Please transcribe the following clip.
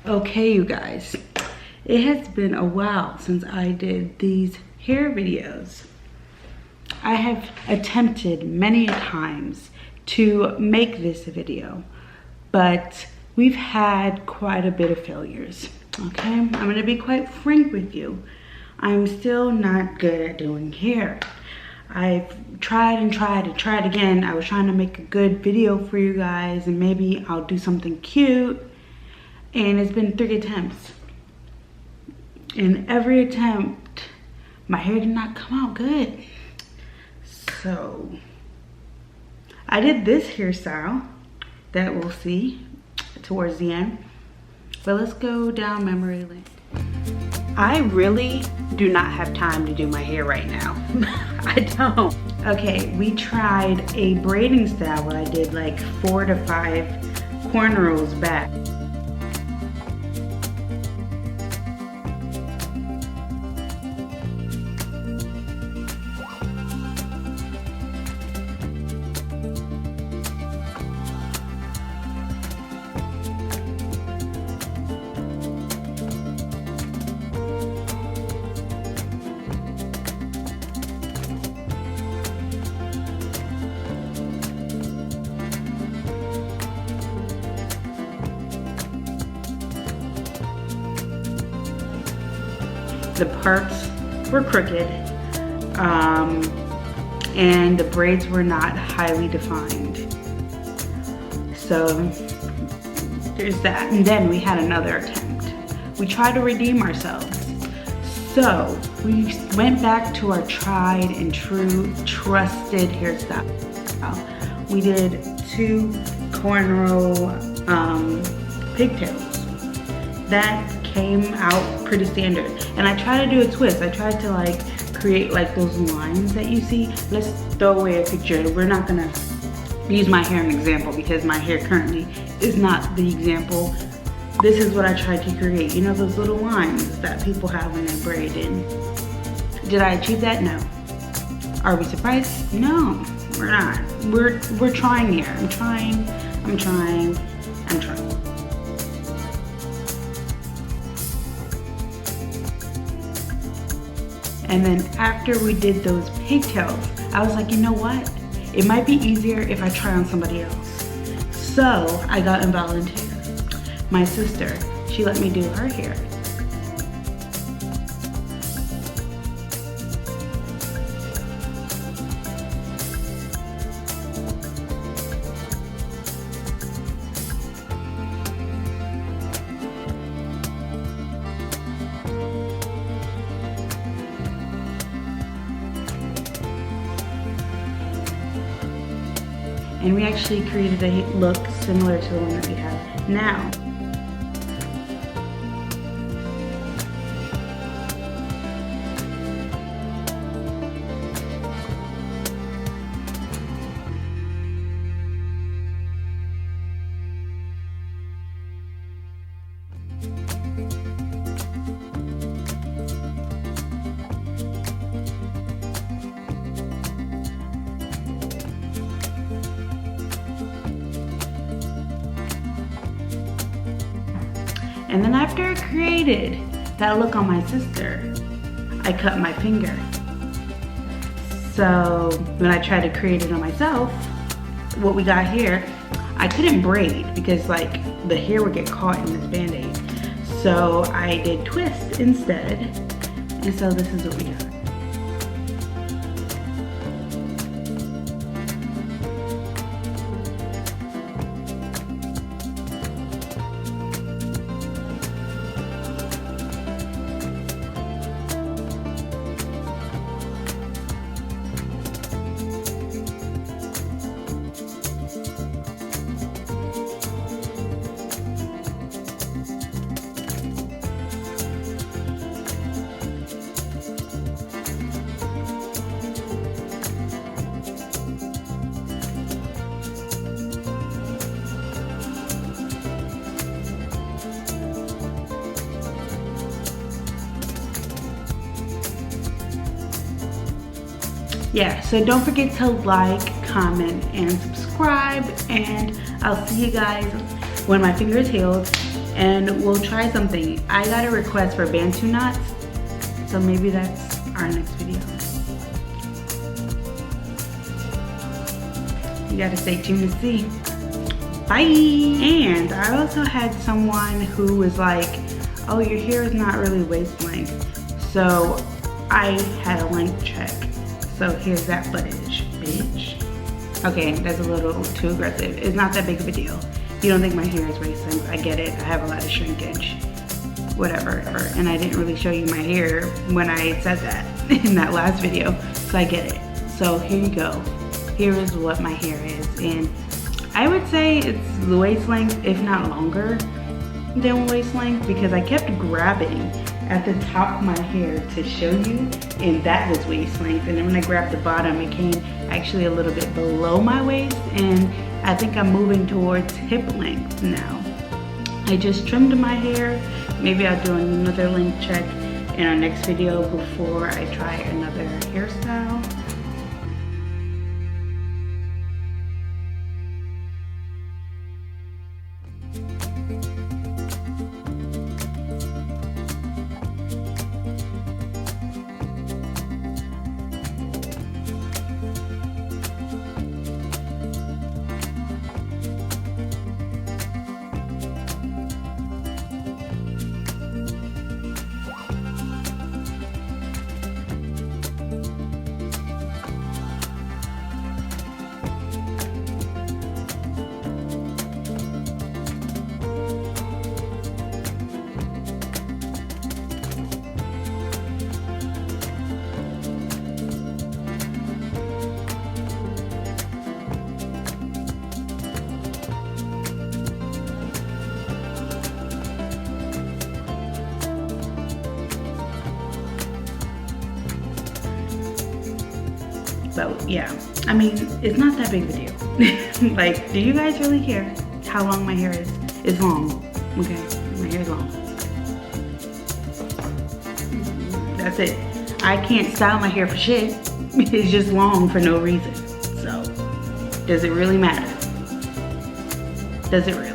Okay, you guys, it has been a while since I did these hair videos. I have attempted many times to make this video, but we've had quite a bit of failures. Okay, I'm gonna be quite frank with you. I'm still not good at doing hair. I've tried and tried and tried again. I was trying to make a good video for you guys and maybe I'll do something cute. And it's been 3 attempts. In every attempt, my hair did not come out good. So, I did this hairstyle that we'll see towards the end. But let's go down memory lane. I really do not have time to do my hair right now. I don't. Okay, we tried a braiding style where I did like 4 to 5 cornrows back. The parts were crooked, and the braids were not highly defined. So there's that. And then we had another attempt. We tried to redeem ourselves. So we went back to our tried and true trusted hairstyle. We did 2 cornrow pigtails. That came out pretty standard. And I tried to do a twist. I tried to like create like those lines that you see. Let's throw away a picture. We're not gonna use my hair as an example because my hair currently is not the example. This is what I tried to create. You know those little lines that people have when they braid in. Did I achieve that? No. Are we surprised? No, we're not. We're trying here. I'm trying. And then after we did those pigtails, I was like, you know what? It might be easier if I try on somebody else. So I got involunteer. My sister, she let me do her hair. And we actually created a look similar to the one that we have now. And then after I created that look on my sister, I cut my finger. So when I tried to create it on myself, what we got here, I couldn't braid because like the hair would get caught in this band-aid. So I did twist instead. And so this is what we got. Yeah, so don't forget to like, comment, and subscribe, and I'll see you guys when my finger is healed, and we'll try something. I got a request for Bantu knots, so maybe that's our next video. You gotta stay tuned to see. Bye! And I also had someone who was like, oh, your hair is not really waist length. So I had a length check. So here's that footage, bitch. Okay, that's a little too aggressive. It's not that big of a deal. You don't think my hair is waist length, I get it. I have a lot of shrinkage, whatever. And I didn't really show you my hair when I said that in that last video, so I get it. So here you go. Here is what my hair is. And I would say it's the waist length, if not longer than waist length, because I kept grabbing at the top of my hair to show you, and that was waist length. And then when I grabbed the bottom, it came actually a little bit below my waist, and I think I'm moving towards hip length now. I just trimmed my hair. Maybe I'll do another length check in our next video before I try another hairstyle. So yeah, I mean, it's not that big of a deal. Like, do you guys really care how long my hair is? It's long, okay? My hair is long. That's it. I can't style my hair for shit. It's just long for no reason. So, does it really matter? Does it really?